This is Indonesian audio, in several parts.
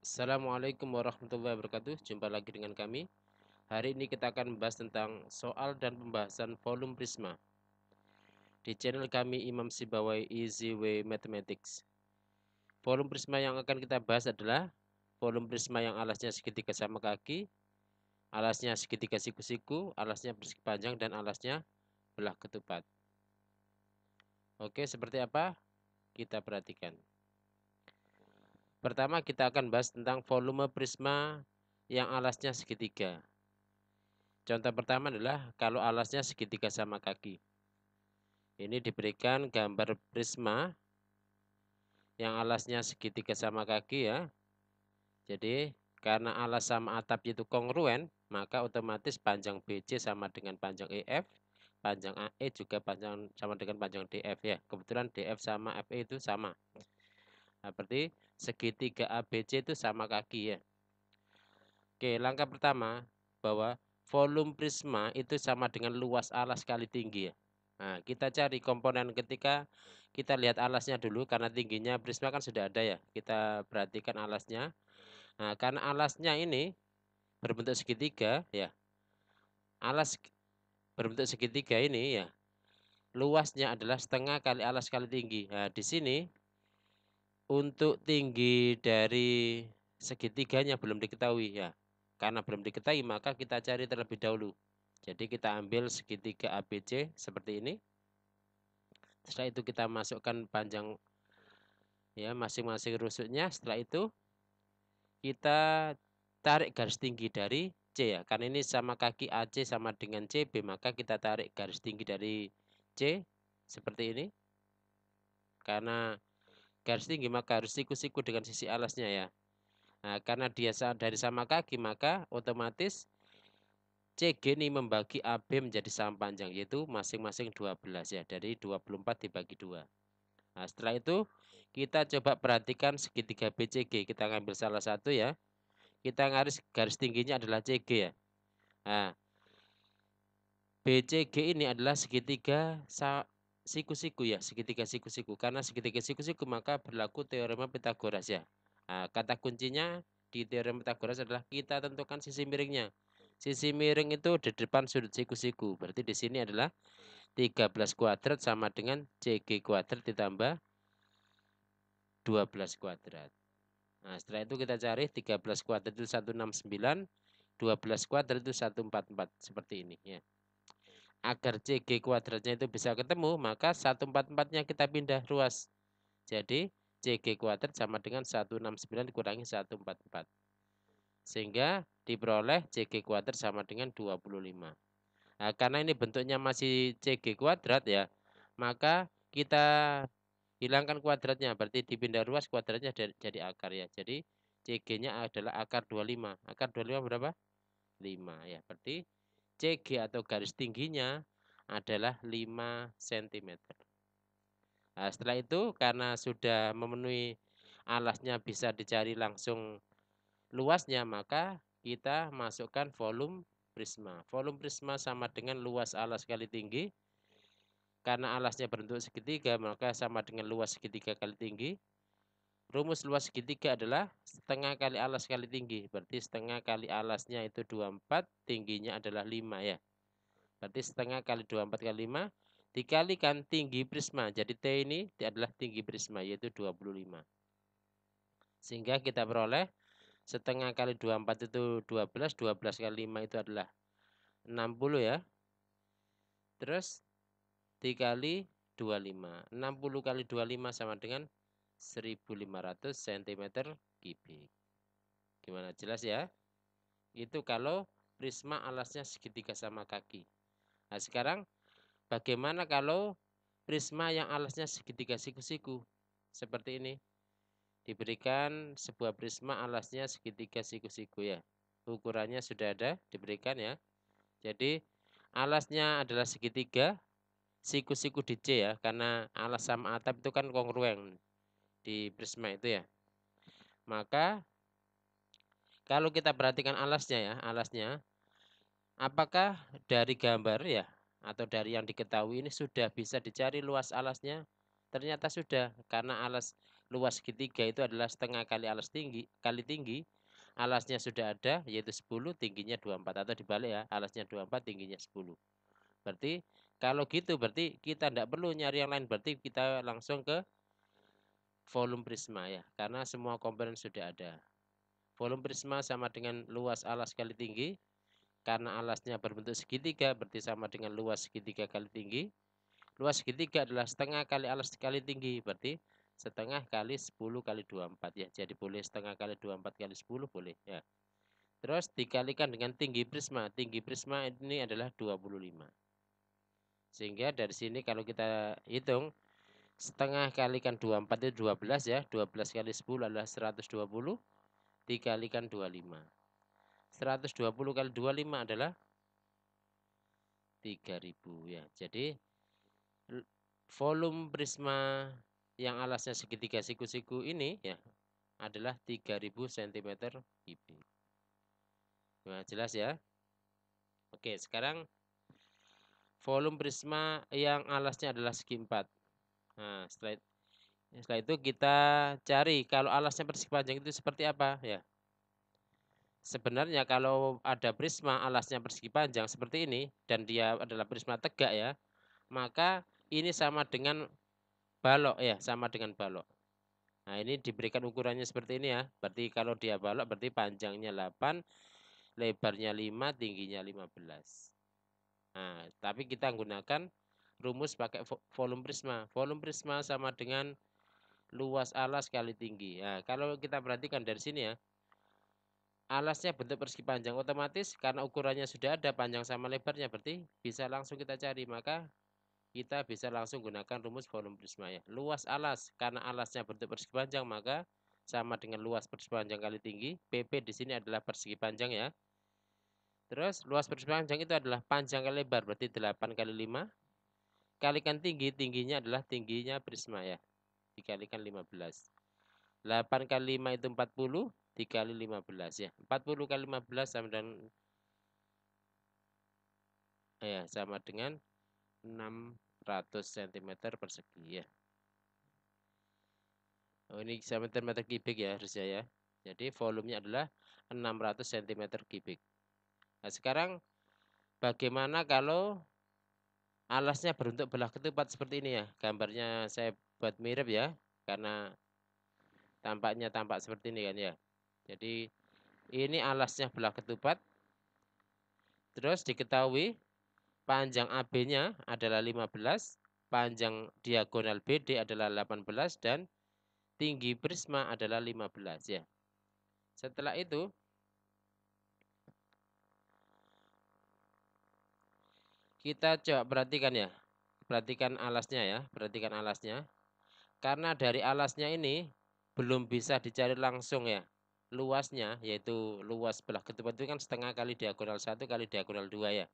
Assalamualaikum warahmatullahi wabarakatuh. Jumpa lagi dengan kami. Hari ini kita akan membahas tentang soal dan pembahasan volume prisma di channel kami Imam Sibawai Easy Way Mathematics. Volume prisma yang akan kita bahas adalah volume prisma yang alasnya segitiga sama kaki, alasnya segitiga siku-siku, alasnya persegi panjang, dan alasnya belah ketupat. Oke, seperti apa? Kita perhatikan. Pertama, kita akan bahas tentang volume prisma yang alasnya segitiga. Contoh pertama adalah kalau alasnya segitiga sama kaki. Ini diberikan gambar prisma yang alasnya segitiga sama kaki ya. Jadi karena alas sama atap itu kongruen, maka otomatis panjang BC sama dengan panjang EF, panjang AE juga sama dengan panjang DF ya. Kebetulan DF sama FE itu sama. Nah, berarti segitiga ABC itu sama kaki ya. Oke, langkah pertama bahwa volume prisma itu sama dengan luas alas kali tinggi ya. Nah, kita cari komponen ketika kita lihat alasnya dulu karena tingginya prisma kan sudah ada ya. Kita perhatikan alasnya. Nah, karena alasnya ini berbentuk segitiga ya. Alas berbentuk segitiga ini ya. Luasnya adalah setengah kali alas kali tinggi. Nah, di sini untuk tinggi dari segitiganya belum diketahui ya. Karena belum diketahui maka kita cari terlebih dahulu. Jadi kita ambil segitiga ABC seperti ini. Setelah itu kita masukkan panjang ya masing-masing rusuknya. Setelah itu kita tarik garis tinggi dari C ya. Karena ini sama kaki AC sama dengan CB, maka kita tarik garis tinggi dari C seperti ini. Karena garis tinggi maka harus siku-siku dengan sisi alasnya ya. Nah, karena dia dari sama kaki maka otomatis CG ini membagi AB menjadi sama panjang yaitu masing-masing 12 ya. Dari 24 dibagi 2. Nah, setelah itu kita coba perhatikan segitiga BCG. Kita ngambil salah satu ya. Kita garis tingginya adalah CG ya. Nah, BCG ini adalah segitiga siku-siku ya, segitiga siku-siku. Karena segitiga siku-siku maka berlaku teorema Pitagoras ya. Nah, kata kuncinya di teorema Pitagoras adalah kita tentukan sisi miringnya. Sisi miring itu di depan sudut siku-siku. Berarti di sini adalah 13 kuadrat sama dengan CG kuadrat ditambah 12 kuadrat. Nah, setelah itu kita cari 13 kuadrat itu 169, 12 kuadrat itu 144 seperti ini ya. Agar CG kuadratnya itu bisa ketemu, maka 144-nya kita pindah ruas. Jadi CG kuadrat sama dengan 169 dikurangi 144. Sehingga diperoleh CG kuadrat sama dengan 25. Nah, karena ini bentuknya masih CG kuadrat ya, maka kita hilangkan kuadratnya, berarti dipindah ruas kuadratnya jadi akar ya. Jadi CG-nya adalah akar 25. Akar 25 berapa? 5 ya. Berarti CG atau garis tingginya adalah 5 cm. Nah, setelah itu karena sudah memenuhi alasnya bisa dicari langsung luasnya, maka kita masukkan volume prisma. Volume prisma sama dengan luas alas kali tinggi. Karena alasnya berbentuk segitiga, maka sama dengan luas segitiga kali tinggi. Rumus luas segitiga adalah setengah kali alas kali tinggi. Berarti setengah kali alasnya itu 24, tingginya adalah 5 ya. Berarti setengah kali 24 kali 5 dikalikan tinggi prisma. Jadi T ini adalah tinggi prisma yaitu 25. Sehingga kita peroleh setengah kali 24 itu 12, 12 kali 5 itu adalah 60 ya. Terus dikali 25. 60 kali 25 sama dengan 1500 cm kubik. Gimana, jelas ya? Itu kalau prisma alasnya segitiga sama kaki. Nah, sekarang bagaimana kalau prisma yang alasnya segitiga siku-siku? Seperti ini. Diberikan sebuah prisma alasnya segitiga siku-siku ya. Ukurannya sudah ada diberikan ya. Jadi alasnya adalah segitiga, siku-siku di C ya, karena alas sama atap itu kan kongruen di prisma itu ya. Maka kalau kita perhatikan alasnya ya, alasnya apakah dari gambar ya atau dari yang diketahui ini sudah bisa dicari luas alasnya? Ternyata sudah, karena alas luas segitiga itu adalah setengah kali alas tinggi, alasnya sudah ada yaitu 10, tingginya 24 atau dibalik ya, alasnya 24, tingginya 10. Berarti kalau gitu berarti kita tidak perlu nyari yang lain, berarti kita langsung ke volume prisma ya, karena semua komponen sudah ada. Volume prisma sama dengan luas alas kali tinggi, karena alasnya berbentuk segitiga berarti sama dengan luas segitiga kali tinggi. Luas segitiga adalah setengah kali alas kali tinggi, berarti setengah kali 10 kali 24 ya. Jadi boleh setengah kali 24 kali 10 boleh ya. Terus dikalikan dengan tinggi prisma. Tinggi prisma ini adalah 25. Sehingga dari sini kalau kita hitung setengah kalikan 24 itu 12 ya. 12 kali 10 adalah 120, dikalikan 25. 120 kali 25 adalah 3000 ya. Jadi volume prisma yang alasnya segitiga siku-siku ini ya adalah 3000 cm kubik. Nah, jelas ya. Oke, sekarang volume prisma yang alasnya adalah segi 4. Nah, setelah itu kita cari kalau alasnya persegi panjang itu seperti apa ya. Sebenarnya kalau ada prisma alasnya persegi panjang seperti ini dan dia adalah prisma tegak ya, maka ini sama dengan balok ya, sama dengan balok. Nah, ini diberikan ukurannya seperti ini ya. Berarti kalau dia balok berarti panjangnya 8, lebarnya 5, tingginya 15. Nah, tapi kita gunakan rumus pakai volume prisma. Volume prisma sama dengan luas alas kali tinggi. Nah, kalau kita perhatikan dari sini ya, alasnya bentuk persegi panjang, otomatis karena ukurannya sudah ada panjang sama lebarnya, berarti bisa langsung kita cari. Maka kita bisa langsung gunakan rumus volume prisma ya. Luas alas, karena alasnya bentuk persegi panjang maka sama dengan luas persegi panjang kali tinggi. PP di sini adalah persegi panjang ya. Terus luas persegi panjang itu adalah panjang kali lebar, berarti 8 kali 5. Kalikan tinggi, tingginya adalah tingginya prisma ya. Dikalikan 15. 8 kali 5 itu 40, dikali 15 ya. 40 kali 15 sama dengan 600 cm persegi ya. Oh, ini meter kubik ya harusnya ya. Jadi volumenya adalah 600 cm kubik. Nah, sekarang bagaimana kalau alasnya berbentuk belah ketupat seperti ini ya. Gambarnya saya buat mirip ya, karena tampaknya tampak seperti ini kan ya. Jadi ini alasnya belah ketupat. Terus diketahui panjang AB-nya adalah 15, panjang diagonal BD adalah 18 dan tinggi prisma adalah 15 ya. Setelah itu kita coba perhatikan ya. Perhatikan alasnya ya, perhatikan alasnya. Karena dari alasnya ini belum bisa dicari langsung ya. Luasnya yaitu luas belah ketupat itu kan setengah kali diagonal 1 kali diagonal 2 ya.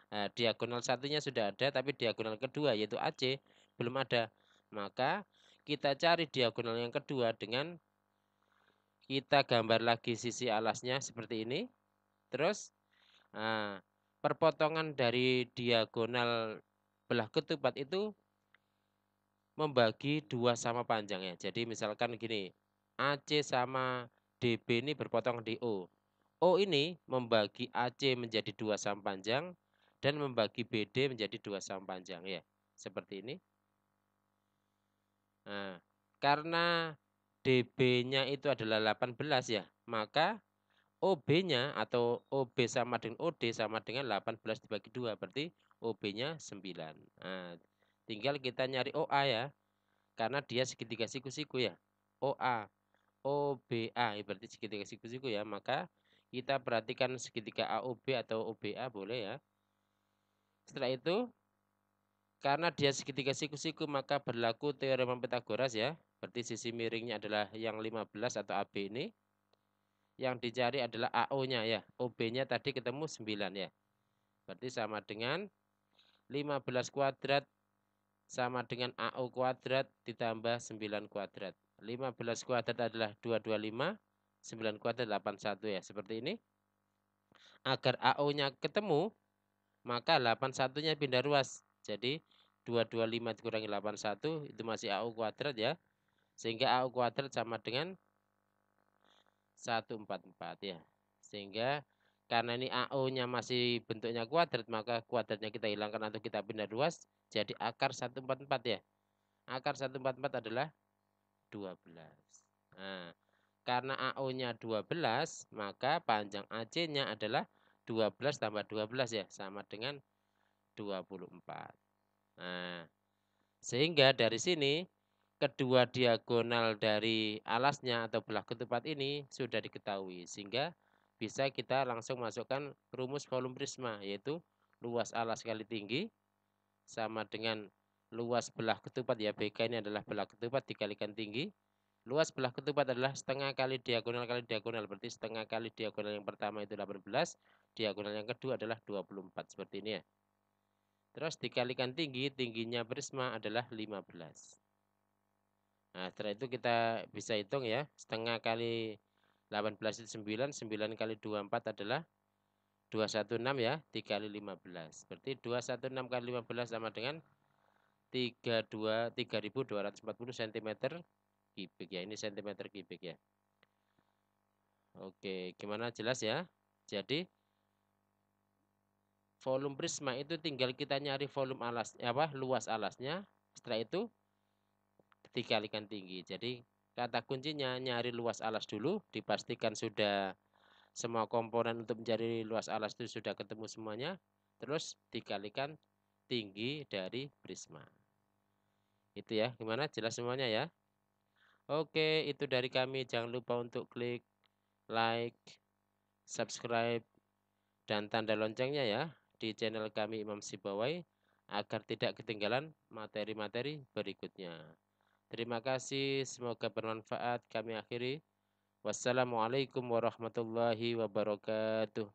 Nah, diagonal satunya sudah ada tapi diagonal kedua yaitu AC belum ada. Maka kita cari diagonal yang kedua dengan kita gambar lagi sisi alasnya seperti ini. Terus nah, perpotongan dari diagonal belah ketupat itu membagi 2 sama panjangnya. Jadi misalkan gini, AC sama DB ini berpotong di O. O ini membagi AC menjadi 2 sama panjang dan membagi BD menjadi 2 sama panjang ya. Seperti ini. Nah, karena DB-nya itu adalah 18 ya, maka OB-nya atau OB sama dengan OD sama dengan 18 dibagi 2, berarti OB-nya 9. Nah, tinggal kita nyari OA ya, karena dia segitiga siku-siku ya. OA, OBA, berarti segitiga siku-siku ya, maka kita perhatikan segitiga AOB atau OBA boleh ya. Setelah itu, karena dia segitiga siku-siku maka berlaku teorema Pythagoras ya. Berarti sisi miringnya adalah yang 15 atau AB ini. Yang dicari adalah AO-nya ya. OB-nya tadi ketemu 9 ya. Berarti sama dengan 15 kuadrat sama dengan AO kuadrat ditambah 9 kuadrat. 15 kuadrat adalah 225, 9 kuadrat 81 ya. Seperti ini. Agar AO-nya ketemu, maka 81-nya pindah ruas. Jadi 225 dikurangi 81 itu masih AO kuadrat ya. Sehingga AU kuadrat sama dengan 144 ya. Sehingga karena ini AU-nya masih bentuknya kuadrat, maka kuadratnya kita hilangkan atau kita pindah luas jadi akar 144 ya. Akar 144 adalah 12. Nah, karena AU-nya 12, maka panjang AC-nya adalah 12 tambah 12 ya, sama dengan 24. Nah, sehingga dari sini kedua diagonal dari alasnya atau belah ketupat ini sudah diketahui. Sehingga bisa kita langsung masukkan rumus volume prisma, yaitu luas alas kali tinggi sama dengan luas belah ketupat ya, BK ini adalah belah ketupat dikalikan tinggi. Luas belah ketupat adalah setengah kali diagonal, berarti setengah kali diagonal yang pertama itu 18, diagonal yang kedua adalah 24, seperti ini ya. Terus dikalikan tinggi, tingginya prisma adalah 15. Nah, setelah itu kita bisa hitung ya, setengah kali 18 itu 9, 9 kali 24 adalah 216 ya, dikali 15. Berarti 216 kali 15 sama dengan 3240 cm kubik ya, ini cm kubik ya. Oke, gimana, jelas ya? Jadi volume prisma itu tinggal kita nyari volume alas, luas alasnya. Setelah itu dikalikan tinggi. Jadi kata kuncinya nyari luas alas dulu, dipastikan sudah semua komponen untuk mencari luas alas itu sudah ketemu semuanya. Terus dikalikan tinggi dari prisma. Itu ya, gimana? Jelas semuanya ya? Oke, itu dari kami. Jangan lupa untuk klik like, subscribe, dan tanda loncengnya ya di channel kami Imam Sibawai agar tidak ketinggalan materi-materi berikutnya. Terima kasih, semoga bermanfaat. Kami akhiri. Wassalamualaikum warahmatullahi wabarakatuh.